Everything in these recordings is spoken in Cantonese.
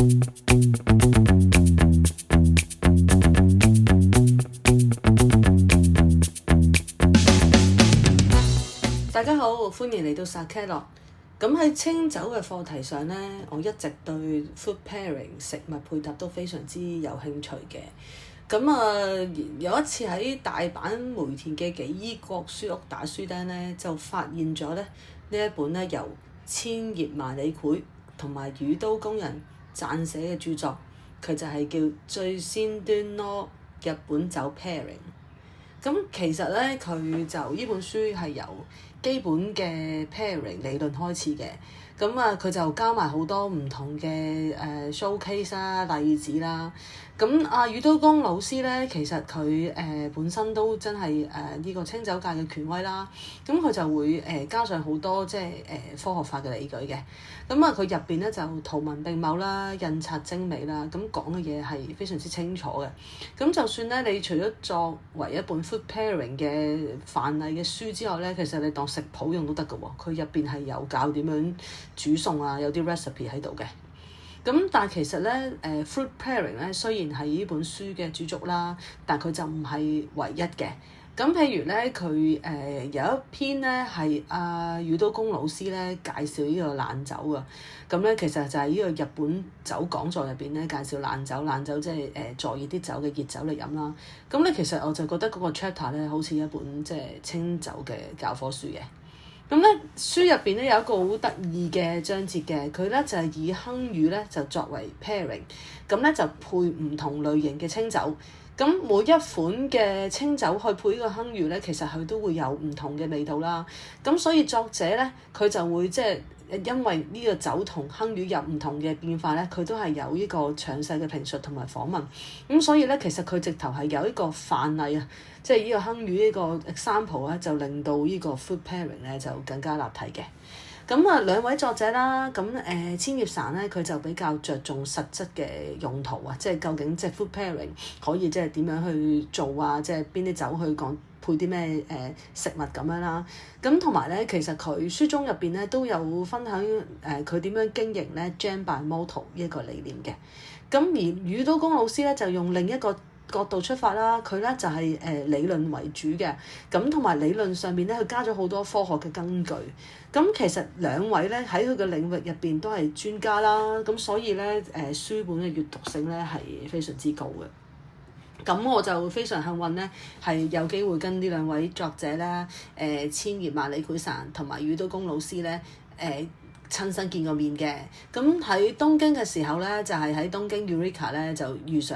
大家好，歡迎嚟到撒卡樂。咁喺清酒嘅課題上呢，我一直對 food pairing 食物配搭都非常之有興趣嘅。咁有一次喺大阪梅田嘅紀伊國書屋打書釘呢，就發現咗呢一本呢由千葉麻里繪同埋宇都宮人撰寫嘅著作，佢就係叫最先端咯日本酒 pairing。咁其實咧，佢就呢本書係由基本嘅 pairing 理論開始嘅。咁佢就加埋好多唔同嘅showcase 啦、例子啦。咁宇都宮老師咧，其實佢本身都真係呢個清酒界嘅權威啦。咁佢就會加上好多即係科學化嘅理據嘅。咁佢入邊咧就圖文並茂啦、印刷精美啦，咁講嘅嘢係非常之清楚嘅。咁就算咧，你除咗作為一本 food pairing 嘅範例嘅書之外咧，其實你當食譜用都得㗎喎。佢入邊係有教點樣煮餸啊，有啲 recipe 喺度嘅。咁但係其實咧，food pairing 咧雖然係呢本書嘅主軸啦，但佢就唔係唯一嘅。咁譬如咧，佢有一篇咧係宇都宮老師咧介紹呢個爛酒啊。咁咧其實就係呢個日本酒講座入邊咧介紹爛酒，爛酒即係助熱啲酒嘅熱酒嚟飲啦。咁咧其實我就覺得嗰個 chapter 咧好似一本即係清酒嘅教科書嘅。咁咧書入邊咧有一個好得意嘅章節嘅，佢咧就係以亨魚咧就作為 pairing，咁咧就配唔同類型嘅清酒。咁每一款嘅清酒去配呢個亨魚咧，其實佢都會有唔同嘅味道啦。咁所以作者咧，佢就會即係因為呢個酒同亨魚有唔同嘅變化咧，佢都係有呢個詳細嘅評述同埋訪問。咁所以咧，其實佢直頭係有一個範例啊，即係呢個亨魚呢個 example 咧，就令到呢個 food pairing 咧就更加立體嘅。咁兩位作者啦，咁千葉散咧，佢就比較着重實質嘅用途啊，即係究竟即係 food pairing 可以即係點樣去做啊，即係邊啲酒去講配啲咩食物咁樣啦。咁同埋咧，其實佢書中入邊咧都有分享佢點樣經營咧 Jam by Motto 呢一個理念嘅。咁而宇都宮老師咧就用另一個角度出發啦，佢咧就係理論為主嘅，咁同埋理論上面咧，佢加咗好多科學嘅根據。咁其實兩位咧喺佢嘅領域入邊都係專家啦，咁所以咧書本嘅閱讀性咧係非常之高嘅。咁我就非常幸運咧，係有機會跟呢兩位作者咧，千葉麻里繪散同埋宇都宮老師咧，親身見過面嘅。咁喺東京嘅時候咧，就係喺東京 Eureka 咧就遇上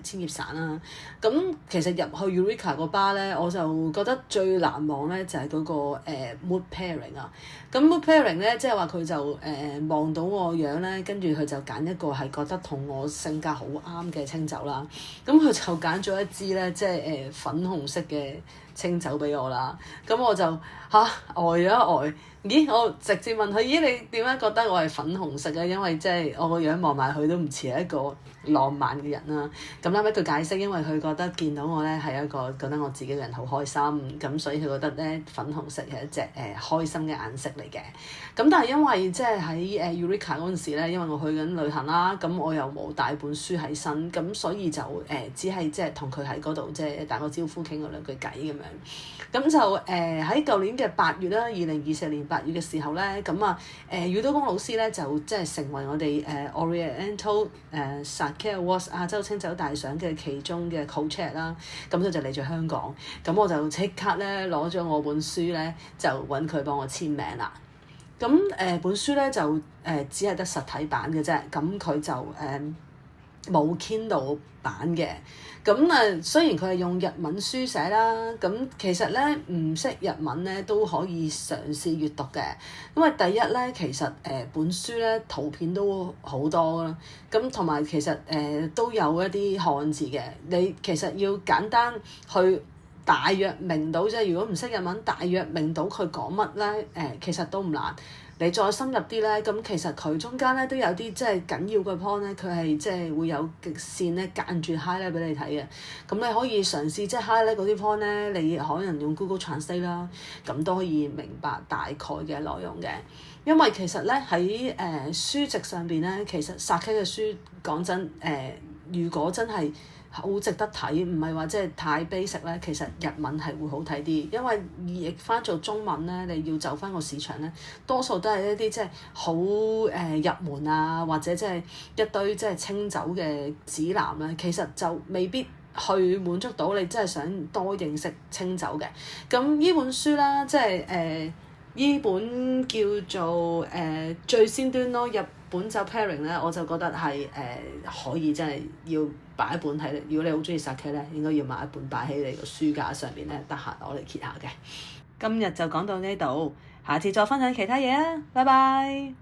千葉散啦。咁其實入去 Eureka 個bar咧，我就覺得最難忘咧就係嗰個mood pairing 啊。咁 mood pairing 咧，即係話佢就望到我樣咧，跟住佢就揀一個係覺得同我性格好啱嘅清酒啦。咁佢就揀咗一支咧，即係粉紅色嘅清酒俾我啦。咁我就呆咗一呆。咦！我直接問佢：咦，你點解覺得我係粉紅色嘅？因為即係我個樣望埋佢都唔似係一個浪漫嘅人啦。咁後尾佢解釋，因為佢覺得見到我咧係一個覺得我自己嘅人好開心，咁所以佢覺得咧粉紅色係一隻開心嘅顏色嚟嘅。咁但係因為即係喺Eureka 嗰陣時咧，因為我去緊旅行啦，咁我又冇帶本書喺身，咁所以就只係即係同佢喺嗰度即係打個招呼傾過兩句偈咁樣。咁就喺舊年嘅8月啦，2024年8月嘅時候咧，咁宇都宮老師咧就即係成為我哋Oriental Sake Awards 亞洲清酒大賞嘅其中嘅 co-chair 啦。咁佢就嚟咗香港，咁我就即刻咧攞咗我本書咧，就揾佢幫我簽名啦。咁本書咧就只係得實體版嘅啫，咁佢就冇 Kindle 版嘅。咁雖然佢係用日文書寫啦，咁其實咧唔識日文咧都可以嘗試閱讀嘅。因為第一咧，其實本書咧圖片都好多啦，咁同埋其實都有一啲漢字嘅。你其實要簡單去大約明到啫。如果唔識日文，大約明到佢講乜咧，其實都唔難。你再深入啲咧，咁其實佢中間咧都有啲即係緊要嘅 point 咧，佢係即係會有極線咧間住 highlight 俾你睇嘅。咁你可以嘗試即係 highlight 嗰啲 point 咧，你可能用 Google Translate 啦，咁都可以明白大概嘅內容嘅。因為其實咧喺書籍上邊咧，其實 Sake 嘅書講真如果真係好值得睇，唔係話即係太 basic 咧，其實日文係會好睇啲，因為譯翻做中文咧，你要就翻個市場咧，多數都係一啲即係好入門啊，或者即係一堆即係清酒嘅指南咧，其實就未必去滿足到你真係想多認識清酒嘅。咁呢本書啦，即係呢本叫做最先端咯，日本酒 pairing 咧，我就覺得係可以真係要擺一本睇。如果你好中意 Sake 咧，應該要買一本擺喺你個書架上面咧，得閒攞嚟揭下嘅。今日就講到呢度，下次再分享其他嘢啊，拜拜。